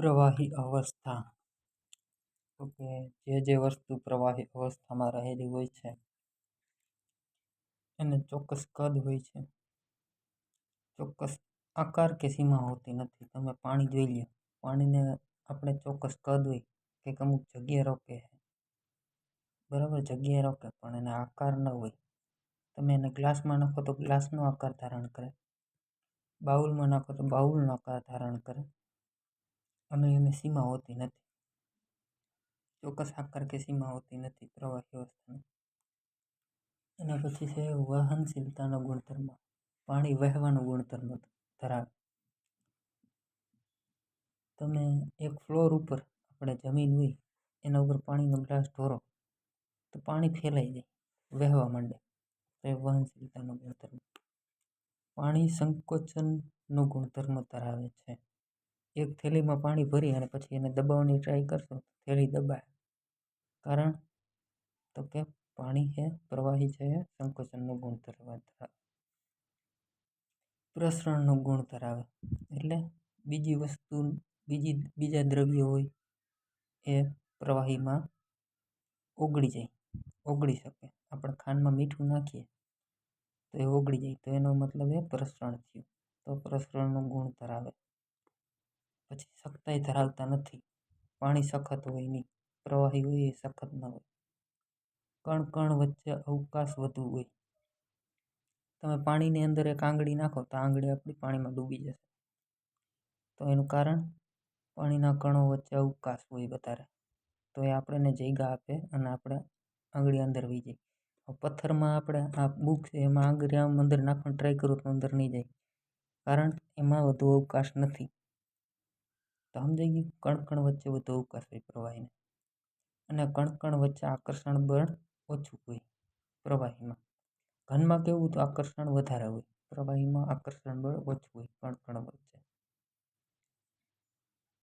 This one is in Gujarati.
પ્રવાહી અવસ્થા. તો કે જે વસ્તુ પ્રવાહી અવસ્થામાં રહેલી હોય છે એને ચોક્કસ કદ હોય છે, ચોક્કસ આકાર કે સીમા હોતી નથી. તમે પાણી જોઈ લો, પાણીને આપણે ચોક્કસ કદ હોય કે અમુક જગ્યાએ રોકે, બરાબર જગ્યાએ રોકે, પણ એને આકાર ન હોય. તમે એને ગ્લાસમાં નાખો તો ગ્લાસનો આકાર ધારણ કરે, બાઉલમાં નાખો તો બાઉલનો આકાર ધારણ કરે, અને એની સીમા હોતી નથી, ચોક્કસ આકાર કે સીમા હોતી નથી પ્રવાહી અવસ્થાની. એના પછી છે વહનશીલતાનો ગુણધર્મ. પાણી વહેવાનો ગુણધર્મ ધરાવે. તમે એક ફ્લોર ઉપર આપણે જમીન હોય એના ઉપર પાણીનો ગ્લાસ ઢોરો તો પાણી ફેલાઈ જાય, વહેવા માંડે. તો એ વહનશીલતાનો ગુણધર્મ. પાણી સંકોચનનો ગુણધર્મ ધરાવે છે. એક થેલીમાં પાણી ભરી અને પછી એને દબાવવાની ટ્રાય કરશો, થેલી દબાય. કારણ તો કે પાણી એ પ્રવાહી છે, સંકોચનનો ગુણ ધરાવે. પ્રસરણનો ગુણ ધરાવે, એટલે બીજી વસ્તુ બીજા દ્રવ્યો હોય એ પ્રવાહીમાં ઓગળી જાય, ઓગળી શકે. આપણે ખાંડમાં મીઠું નાખીએ તો એ ઓગળી જાય, તો એનો મતલબ એ પ્રસરણ થયું. તો પ્રસરણનો ગુણ ધરાવે. પછી સખ્તાઈ ધરાવતા નથી. પાણી સખત હોય નહીં, પ્રવાહી હોય એ સખત ન હોય. કણ કણ વચ્ચે અવકાશ વધુ હોય. તમે પાણીની અંદર એક આંગળી નાખો તો આંગળી આપણી પાણીમાં ડૂબી જશે. તો એનું કારણ પાણીના કણો વચ્ચે અવકાશ હોય વધારે, તો એ આપણને જગ્યા આપે અને આપણે આંગળી અંદર વહી જાય. પથ્થરમાં આપણે આ બુક છે એમાં આંગળી આમ અંદર નાખવાની ટ્રાય કરું તો અંદર નહીં જાય, કારણ એમાં વધુ અવકાશ નથી. તો સમજાઈ ગયું, કણકણ વચ્ચે વધુ અવકાશ હોય પ્રવાહીને. અને કણકણ વચ્ચે આકર્ષણ બળ ઓછું હોય પ્રવાહીમાં. ઘનમાં કેવું તો આકર્ષણ વધારે હોય, પ્રવાહીમાં આકર્ષણ બળ ઓછું હોય કણકણ વચ્ચે.